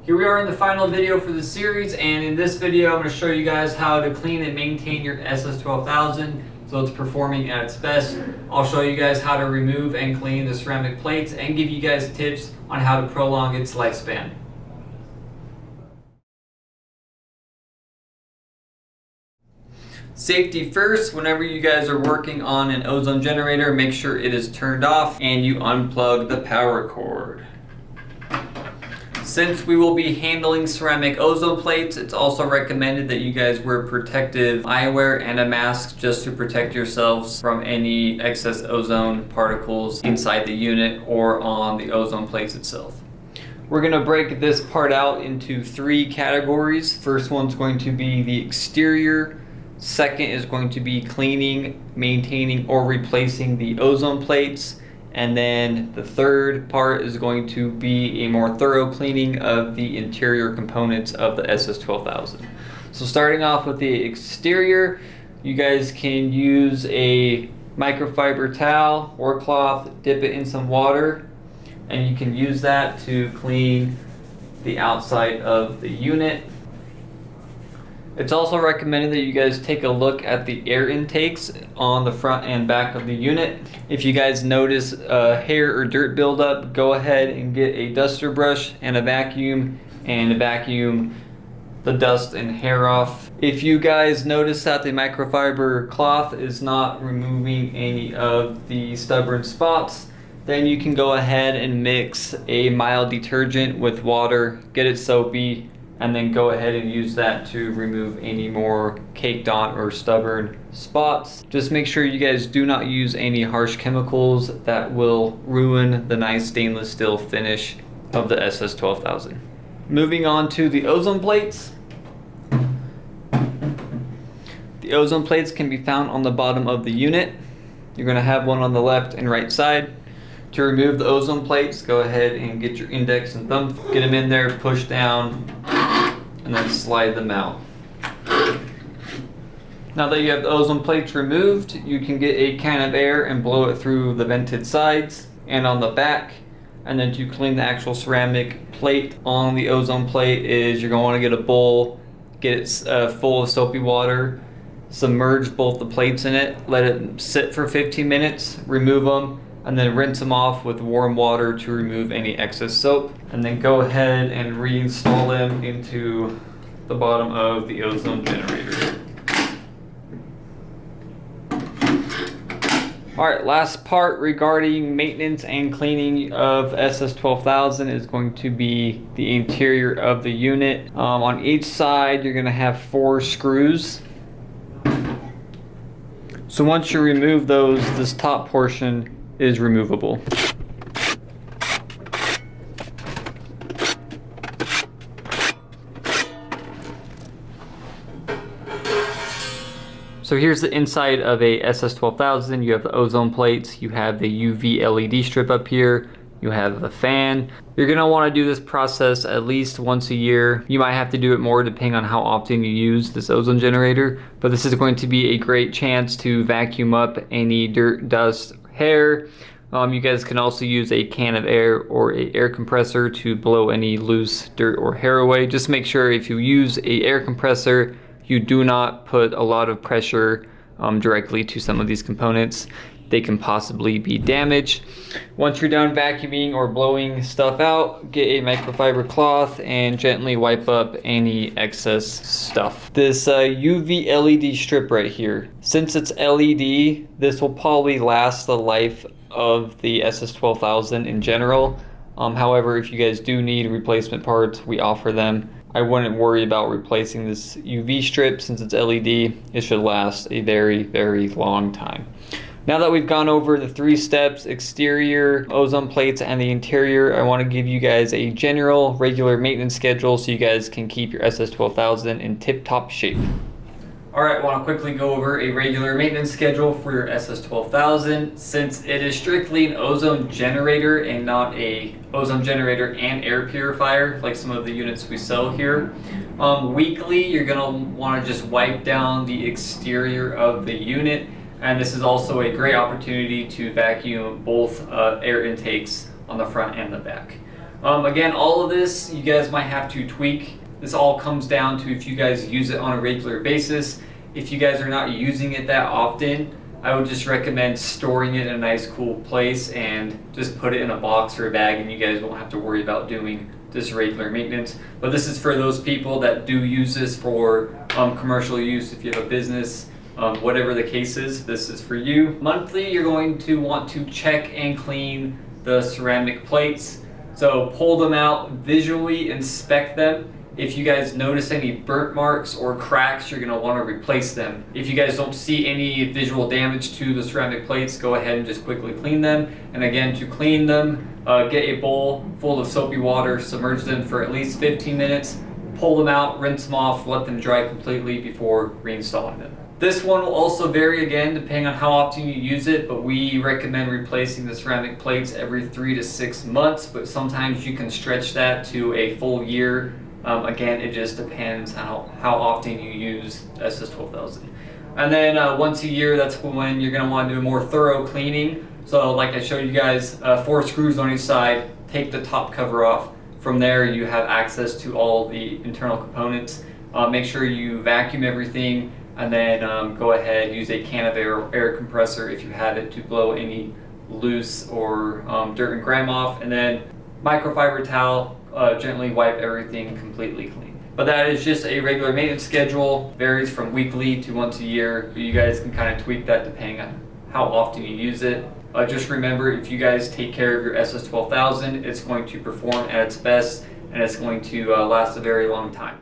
Here we are in the final video for the series, and in this video I'm going to show you guys how to clean and maintain your SS12000 so it's performing at its best. I'll show you guys how to remove and clean the ceramic plates and give you guys tips on how to prolong its lifespan. Safety first. Whenever you guys are working on an ozone generator, make sure it is turned off and you unplug the power cord. Since we will be handling ceramic ozone plates, it's also recommended that you guys wear protective eyewear and a mask just to protect yourselves from any excess ozone particles inside the unit or on the ozone plates itself. We're going to break this part out into three categories. First one's going to be the exterior. Second is going to be cleaning, maintaining, or replacing the ozone plates. And then the third part is going to be a more thorough cleaning of the interior components of the SS12000. So starting off with the exterior, you guys can use a microfiber towel or cloth, dip it in some water, and you can use that to clean the outside of the unit. It's also recommended that you guys take a look at the air intakes on the front and back of the unit. If you guys notice hair or dirt buildup, go ahead and get a duster brush and a vacuum the dust and hair off. If you guys notice that the microfiber cloth is not removing any of the stubborn spots, then you can go ahead and mix a mild detergent with water, get it soapy, and then go ahead and use that to remove any more caked on or stubborn spots. Just make sure you guys do not use any harsh chemicals that will ruin the nice stainless steel finish of the SS12000. Moving on to the ozone plates. The ozone plates can be found on the bottom of the unit. You're gonna have one on the left and right side. To remove the ozone plates, go ahead and get your index and thumb, get them in there, push down, and then slide them out. Now that you have the ozone plates removed, you can get a can of air and blow it through the vented sides and on the back. And then to clean the actual ceramic plate on the ozone plate is you're going to want to get a bowl, get it full of soapy water, submerge both the plates in it, let it sit for 15 minutes, remove them, and then rinse them off with warm water to remove any excess soap, and then go ahead and reinstall them into the bottom of the ozone generator. Alright, last part regarding maintenance and cleaning of SS12000 is going to be the interior of the unit. On each side you're going to have 4 screws. So once you remove those, this top portion is removable. So here's the inside of a SS12000. You have the ozone plates, you have the UV LED strip up here, you have the fan. You're going to want to do this process at least once a year. You might have to do it more depending on how often you use this ozone generator, but this is going to be a great chance to vacuum up any dirt, dust, hair. You guys can also use a can of air or a air compressor to blow any loose dirt or hair away. Just make sure if you use a air compressor, you do not put a lot of pressure directly to some of these components. They can possibly be damaged. Once you're done vacuuming or blowing stuff out, get a microfiber cloth and gently wipe up any excess stuff. This UV LED strip right here, since it's LED, this will probably last the life of the SS12000 in general. However, if you guys do need replacement parts, we offer them. I wouldn't worry about replacing this UV strip since it's LED. It should last a very, very long time. Now that we've gone over the 3 steps, exterior, ozone plates, and the interior, I want to give you guys a general regular maintenance schedule so you guys can keep your SS12000 in tip-top shape. Alright, I want to quickly go over a regular maintenance schedule for your SS12000. Since it is strictly an ozone generator and not a ozone generator and air purifier like some of the units we sell here, weekly you're going to want to just wipe down the exterior of the unit, and this is also a great opportunity to vacuum both air intakes on the front and the back. Again, all of this you guys might have to tweak. This all comes down to if you guys use it on a regular basis. If you guys are not using it that often, I would just recommend storing it in a nice cool place and just put it in a box or a bag, and you guys won't have to worry about doing this regular maintenance. But this is for those people that do use this for commercial use. If you have a business, whatever the case is, this is for you. Monthly, you're going to want to check and clean the ceramic plates. So pull them out, visually inspect them. If you guys notice any burnt marks or cracks, you're going to want to replace them. If you guys don't see any visual damage to the ceramic plates, go ahead and just quickly clean them. And again, to clean them, get a bowl full of soapy water, submerge them for at least 15 minutes, pull them out, rinse them off, let them dry completely before reinstalling them. This one will also vary again depending on how often you use it, but we recommend replacing the ceramic plates every 3 to 6 months, but sometimes you can stretch that to a full year. Again, it just depends how often you use SS12000. And then once a year, that's when you're going to want to do a more thorough cleaning. So like I showed you guys, 4 screws on each side, take the top cover off. From there, you have access to all the internal components. Make sure you vacuum everything, and then go ahead, use a can of air compressor if you have it to blow any loose or dirt and grime off, and then microfiber towel, gently wipe everything completely clean. But that is just a regular maintenance schedule, varies from weekly to once a year. You guys can kind of tweak that depending on how often you use it. Just remember, if you guys take care of your SS12000, it's going to perform at its best, and it's going to last a very long time.